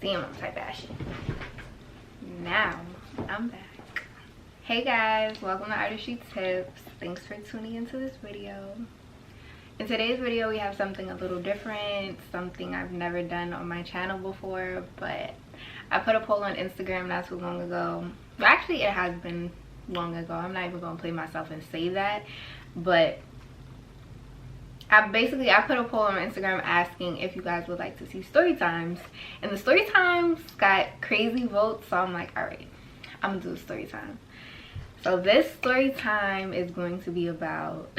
Damn, I'm type ashy. Now, I'm back. Hey guys, welcome to Artistry Tips. Thanks for tuning into this video. In today's video, we have something a little different, something I've never done on my channel before, but I put a poll on Instagram not too long ago. Well, actually, it has been long ago. I'm not even gonna play myself and say that, but I put a poll on Instagram asking if you guys would like to see story times, and the story times got crazy votes, so I'm like, all right, I'm gonna do a story time. So this story time is going to be about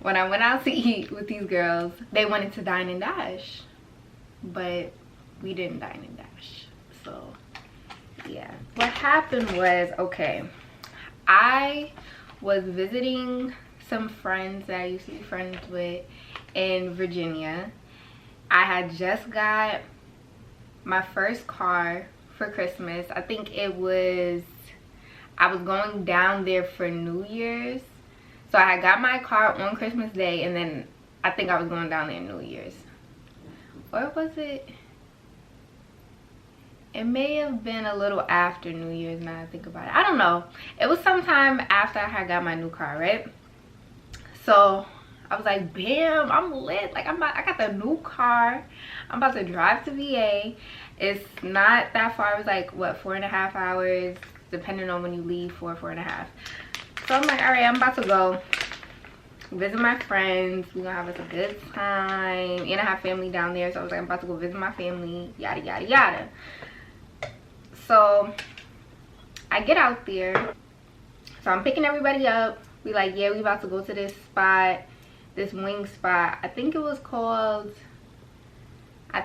when I went out to eat with these girls. They wanted to dine and dash, but we didn't dine and dash. So yeah, what happened was, okay, I was visiting some friends that I used to be friends with in Virginia. I had just got my first car for Christmas. I think I was going down there for New Year's. So I had got my car on Christmas Day, and then I think I was going down there New Year's. Or was it? It may have been a little after New Year's now I think about it. I don't know. It was sometime after I had got my new car, right? So I was like, bam, I'm lit. Like, I got the new car. I'm about to drive to VA. It's not that far. It was like, what, 4.5 hours, depending on when you leave, 4.5. So I'm like, all right, I'm about to go visit my friends. We're gonna have us a good time. And I have family down there. So I was like, I'm about to go visit my family, yada, yada, yada. So I get out there. So I'm picking everybody up. We like, yeah, we about to go to this spot, this wing spot. I think it was called, I'm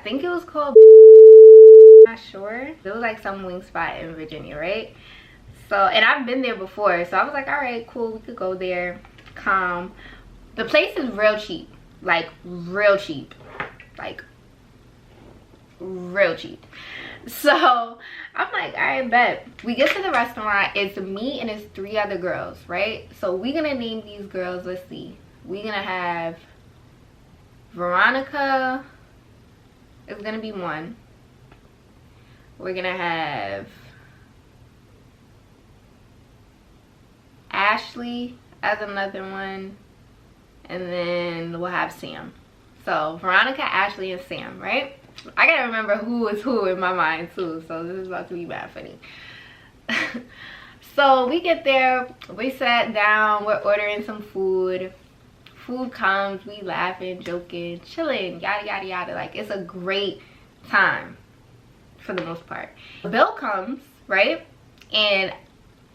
not sure. It was like some wing spot in Virginia, right? So, and I've been there before. So I was like, all right, cool, we could go there, calm. The place is real cheap, like real cheap, like real cheap. So I'm like, all right, bet. We get to the restaurant. It's me and it's 3 other girls, right? So we're gonna name these girls. Let's see. We're gonna have Veronica is gonna be one. We're gonna have Ashley as another one, and then we'll have Sam. So Veronica, Ashley, and Sam, right? I gotta remember who is who in my mind too, so this is about to be bad funny. So we get there, we sat down, we're ordering some food. Food comes, we laughing, joking, chilling, yada yada yada. Like, it's a great time for the most part. The bill comes, right? And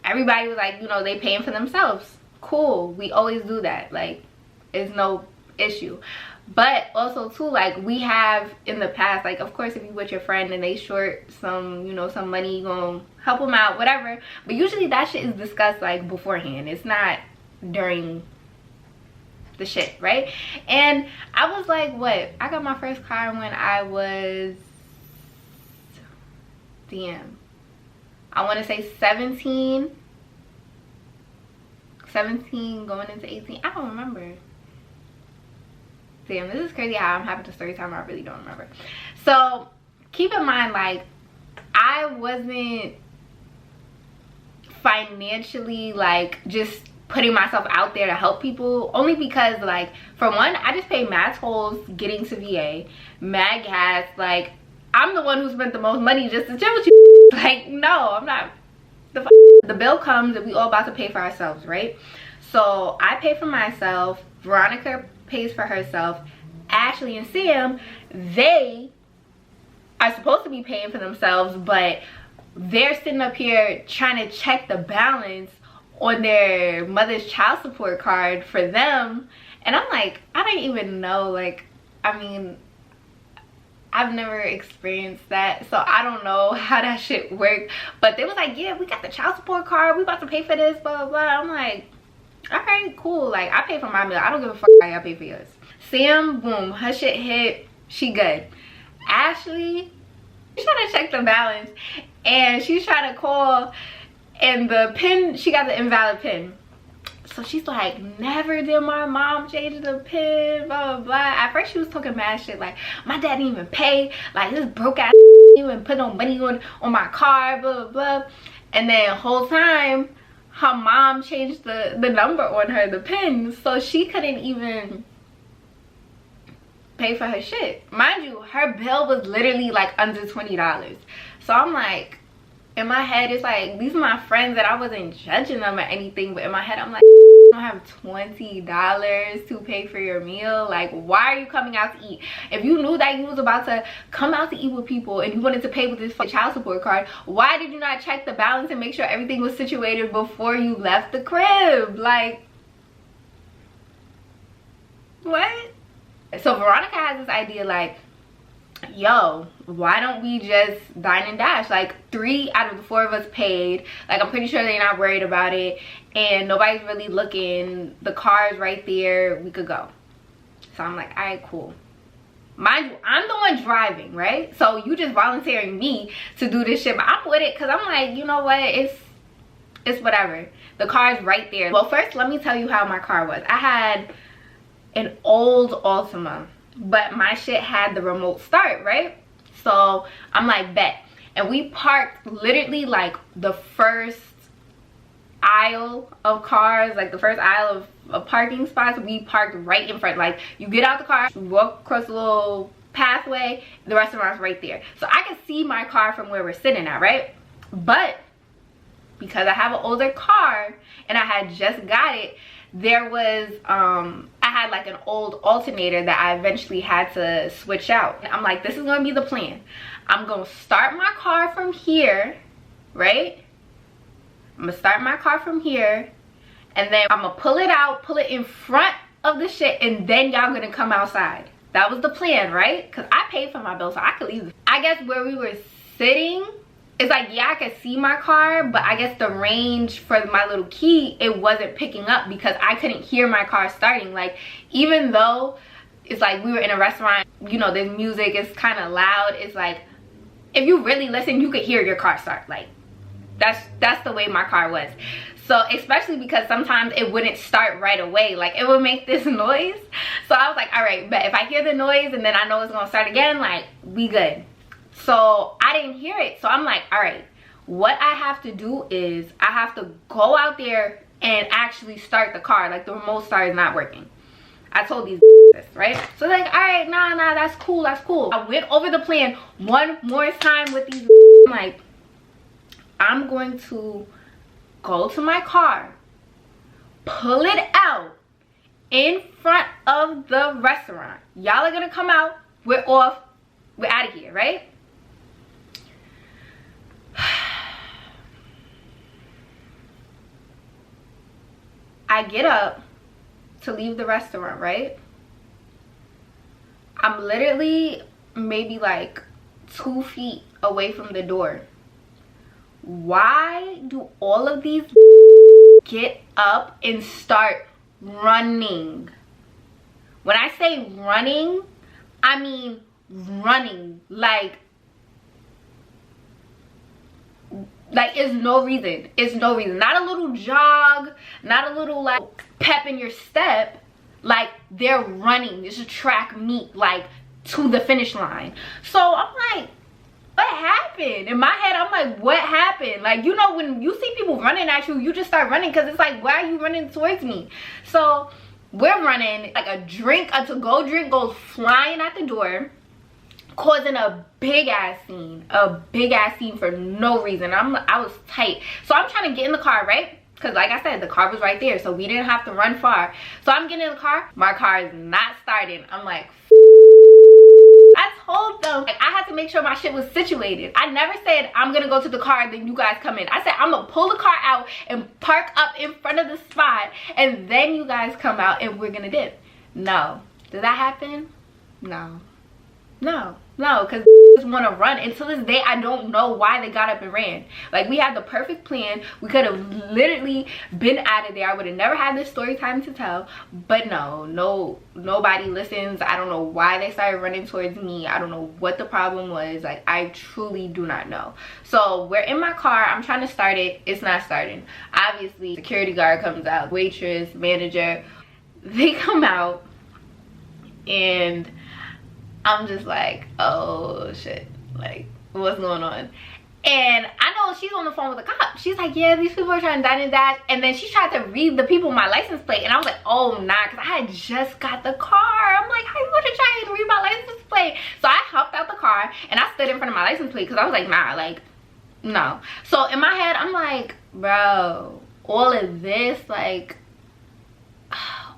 everybody was like, you know, they paying for themselves. Cool, we always do that. Like, it's no issue. But also too, like, we have in the past, like, of course, if you with your friend and they short some, you know, some money, you gonna help them out, whatever. But usually that shit is discussed like beforehand. It's not during the shit, right? And I was like, what, I got my first car when I was, damn, I want to say 17 going into 18. I don't remember. Damn, this is crazy how I'm having to story time. I really don't remember. So keep in mind, like, I wasn't financially, like, just putting myself out there to help people, only because, like, for one, I just paid mad tolls getting to VA, mad gas. Like, I'm the one who spent the most money just to chill with you. Like, no, I'm not. The bill comes and we all about to pay for ourselves, right? So I pay for myself, Veronica pays for herself, Ashley and Sam, they are supposed to be paying for themselves, but they're sitting up here trying to check the balance on their mother's child support card for them. And I'm like, I don't even know, like, I mean, I've never experienced that, so I don't know how that shit worked. But they was like, yeah, we got the child support card, we about to pay for this, blah blah blah. I'm like, okay, cool. Like, I pay for my meal, I don't give a fuck how y'all pay for yours. Sam, boom, her shit hit, she good. Ashley, she's trying to check the balance, and she's trying to call, and the pin, she got the invalid pin. So she's like, never did my mom change the pin, blah, blah, blah. At first she was talking mad shit, like, my dad didn't even pay. Like, this broke ass even put no money on my car, blah, blah, blah. And then the whole time, her mom changed the number on her, the pin. So she couldn't even pay for her shit. Mind you, her bill was literally like under $20. So I'm like, in my head, it's like, these are my friends that I wasn't judging them or anything, but in my head, I'm like, you don't have $20 to pay for your meal. Like, why are you coming out to eat? If you knew that you was about to come out to eat with people and you wanted to pay with this child support card, why did you not check the balance and make sure everything was situated before you left the crib? Like, what? So Veronica has this idea, like, yo, why don't we just dine and dash? Like, 3 out of the 4 of us paid. Like, I'm pretty sure they're not worried about it, and nobody's really looking. The car's right there, we could go. So I'm like, all right, cool. Mind you, I'm the one driving, right? So you just volunteering me to do this shit, but I'm with it because I'm like, you know what, it's whatever. The car's right there. Well, first let me tell you how my car was. I had an old Altima, but my shit had the remote start, right? So I'm like, bet. And we parked literally like the first aisle of cars, like the first aisle of parking spots. We parked right in front. Like, you get out the car, you walk across a little pathway, the restaurant's right there. So I can see my car from where we're sitting at, right? But because I have an older car and I had just got it, there was I had like an old alternator that I eventually had to switch out. And I'm like, this is gonna be the plan. I'm gonna start my car from here, right? I'm gonna start my car from here, and then I'm gonna pull it out, pull it in front of the shit, and then y'all gonna come outside. That was the plan, right? Because I paid for my bill, so I could leave. I guess where we were sitting, it's like, yeah, I could see my car, but I guess the range for my little key, it wasn't picking up because I couldn't hear my car starting. Like, even though it's like we were in a restaurant, you know, there's music, it's kind of loud. It's like, if you really listen, you could hear your car start. Like, that's the way my car was. So especially because sometimes it wouldn't start right away. Like, it would make this noise. So I was like, all right, but if I hear the noise and then I know it's gonna start again, like, we good. So I didn't hear it. So I'm like, all right, what I have to do is I have to go out there and actually start the car. Like, the remote start is not working. I told these this, right? So like, all right, nah, that's cool, that's cool. I went over the plan one more time with these. I'm like, I'm going to go to my car, pull it out in front of the restaurant. Y'all are gonna come out, we're off, we're out of here, right? I get up to leave the restaurant, right? I'm literally maybe like 2 feet away from the door. Why do all of these get up and start running? When I say running, I mean running. Like it's no reason. It's no reason. Not a little jog, not a little like pep in your step. Like, they're running. It's a track meet, like, to the finish line. So I'm like, what happened? In my head, I'm like, what happened? Like, you know, when you see people running at you, you just start running because it's like, why are you running towards me? So we're running, like a to-go drink goes flying at the door, causing a big ass scene for no reason. I was tight. So I'm trying to get in the car, right? Because like I said, the car was right there, so we didn't have to run far. So I'm getting in the car, my car is not starting. I'm like, I told them, like, I had to make sure my shit was situated. I never said I'm gonna go to the car then you guys come in. I said I'm gonna pull the car out and park up in front of the spot and then you guys come out and we're gonna dip. No. Did that happen? No. No, because just want to run. And to this day, I don't know why they got up and ran. Like, we had the perfect plan. We could have literally been out of there. I would have never had this story time to tell. But no, nobody listens. I don't know why they started running towards me. I don't know what the problem was. Like, I truly do not know. So we're in my car. I'm trying to start it. It's not starting. Obviously, security guard comes out, waitress, manager. They come out, and I'm just like, oh shit, like, what's going on? And I know she's on the phone with the cop. She's like, yeah, these people are trying to dine and dash. And then she tried to read the people my license plate, and I was like, oh nah, because I had just got the car. I'm like, how you gonna try to read my license plate? So I hopped out the car and I stood in front of my license plate because I was like, nah, like, no. So in my head, I'm like, bro, all of this, like,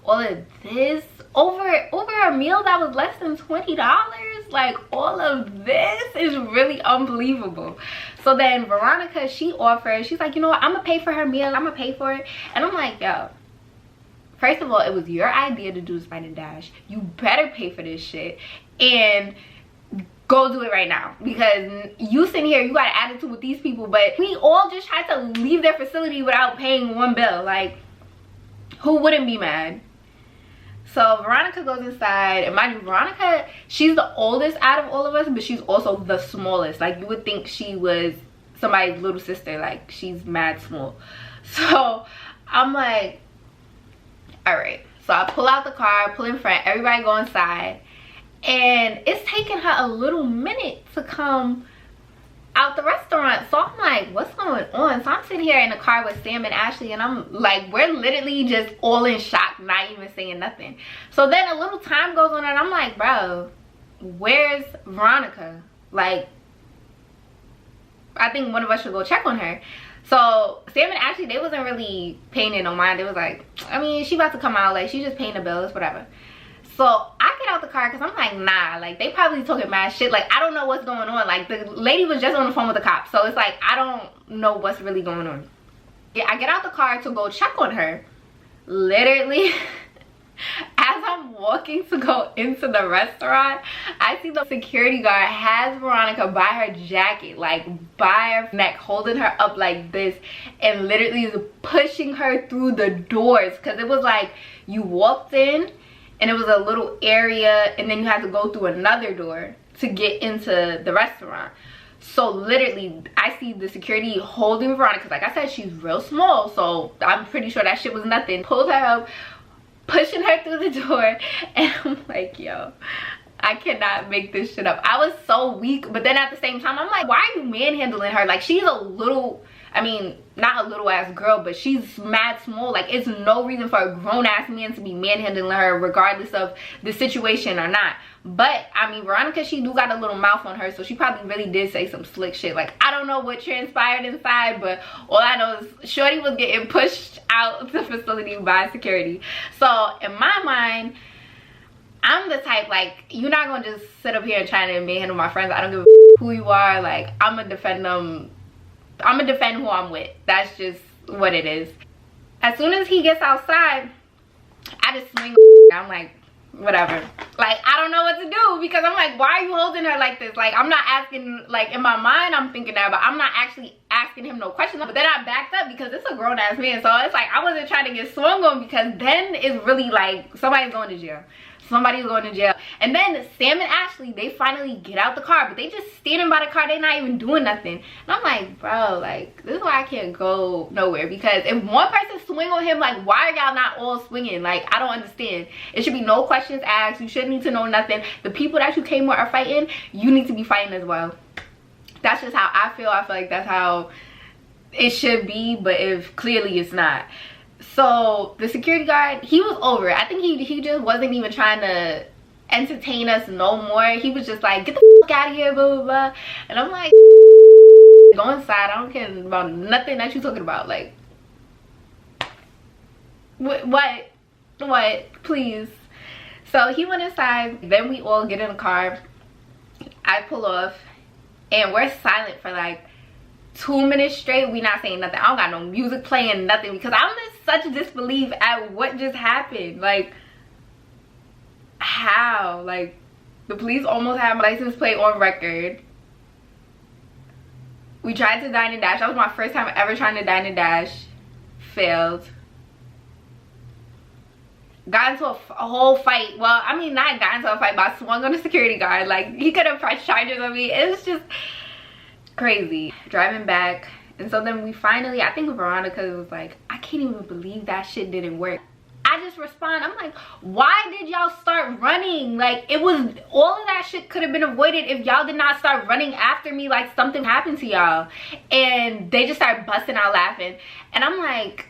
all of this over a meal that was less than $20. Like, all of this is really unbelievable. So then Veronica, she offers, she's like, you know what, I'm gonna pay for her meal, I'm gonna pay for it. And I'm like, yo, first of all, it was your idea to do Dine and Dash. You better pay for this shit and go do it right now, because you sitting here, you got an attitude with these people, but we all just tried to leave their facility without paying one bill. Like, who wouldn't be mad? So Veronica goes inside, and mind you, Veronica, she's the oldest out of all of us, but she's also the smallest. Like, you would think she was somebody's little sister. Like, she's mad small. So I'm like, all right. So I pull out the car, pull in front, everybody go inside, and it's taking her a little minute to come out the restaurant. So I'm like, what's going on? So I'm sitting here in the car with Sam and Ashley, and I'm like, we're literally just all in shock, not even saying nothing. So then a little time goes on, and I'm like, bro, where's Veronica? Like, I think one of us should go check on her. So Sam and Ashley, they wasn't really paying it no mind. They was like, I mean, she about to come out, like, she just paying the bills, whatever. So I get out the car because I'm like, nah, like, they probably talking mad shit. Like, I don't know what's going on. Like, the lady was just on the phone with the cops. So it's like, I don't know what's really going on. Yeah, I get out the car to go check on her. Literally, as I'm walking to go into the restaurant, I see the security guard has Veronica by her jacket, like by her neck, holding her up like this, and literally is pushing her through the doors. Because it was like, you walked in, and it was a little area, and then you had to go through another door to get into the restaurant. So literally, I see the security holding Veronica, because like I said, she's real small, so I'm pretty sure that shit was nothing. Pulled her up, pushing her through the door, and I'm like, yo, I cannot make this shit up. I was so weak, but then at the same time, I'm like, why are you manhandling her? Like, she's a little, I mean, not a little ass girl, but she's mad small. Like, it's no reason for a grown ass man to be manhandling her regardless of the situation or not. But I mean, Veronica, she do got a little mouth on her, so she probably really did say some slick shit. Like, I don't know what transpired inside, but all I know is Shorty was getting pushed out the facility by security. So in my mind, I'm the type, like, you're not gonna just sit up here and try to manhandle my friends. I don't give a who you are. Like, I'm gonna defend them. I'm gonna defend who I'm with. That's just what it is. As soon as he gets outside, I just swing. I'm like, whatever. Like, I don't know what to do, because I'm like, why are you holding her like this? Like, I'm not asking, like, in my mind I'm thinking that, but I'm not actually asking him no questions. But then I backed up because it's a grown-ass man, so it's like I wasn't trying to get swung on, because then it's really like somebody's going to jail. Somebody's going to jail. And then Sam and Ashley, they finally get out the car, but they just standing by the car. They're not even doing nothing. And I'm like, bro, like, this is why I can't go nowhere. Because if one person swing on him, like, why are y'all not all swinging? Like, I don't understand. It should be no questions asked. You shouldn't need to know nothing. The people that you came with are fighting. You need to be fighting as well. That's just how I feel. I feel like that's how it should be. But if clearly it's not. So the security guard, he was over it. I think he just wasn't even trying to entertain us no more. He was just like, get the fuck out of here, blah blah blah. And I'm like, go inside. I don't care about nothing that you're talking about. Like, what please. So he went inside. Then we all get in the car. I pull off, and we're silent for like 2 minutes straight. We not saying nothing. I don't got no music playing, nothing, because I'm in such disbelief at what just happened. Like, how? Like, The police almost had my license plate on record. We tried to dine and dash. That was my first time ever trying to dine and dash. Failed. Got into a whole fight. Well, I mean, not got into a fight, but I swung on the security guard. Like, he could have pressed charges on me. It was just crazy. Driving back. And so then we finally, I think Veronica was like, I can't even believe that shit didn't work. I just respond, I'm like, why did y'all start running? Like, it was, all of that shit could have been avoided if y'all did not start running after me like something happened to y'all. And they just started busting out laughing. And I'm like,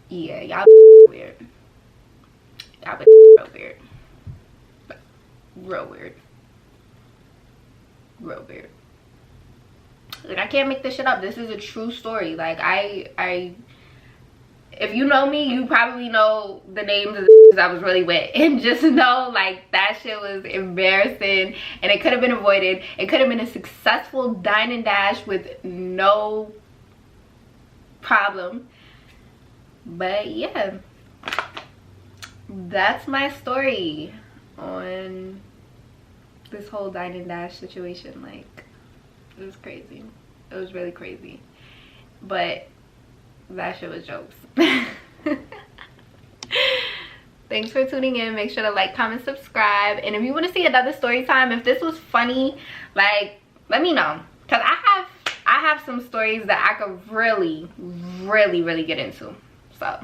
yeah, y'all weird. Y'all real weird. Real weird. Real weird. Like, I can't make this shit up. This is a true story. Like, if you know me, you probably know the names of the I was really with. And just know, like, that shit was embarrassing. And it could have been avoided. It could have been a successful dine and dash with no problem. But, yeah. That's my story on this whole dine and dash situation. Like, it was crazy. It was really crazy. But that shit was jokes. Thanks for tuning in. Make sure to like, comment, subscribe. And if you want to see another story time, if this was funny, like, let me know. Because I have some stories that I could really, really, really get into. So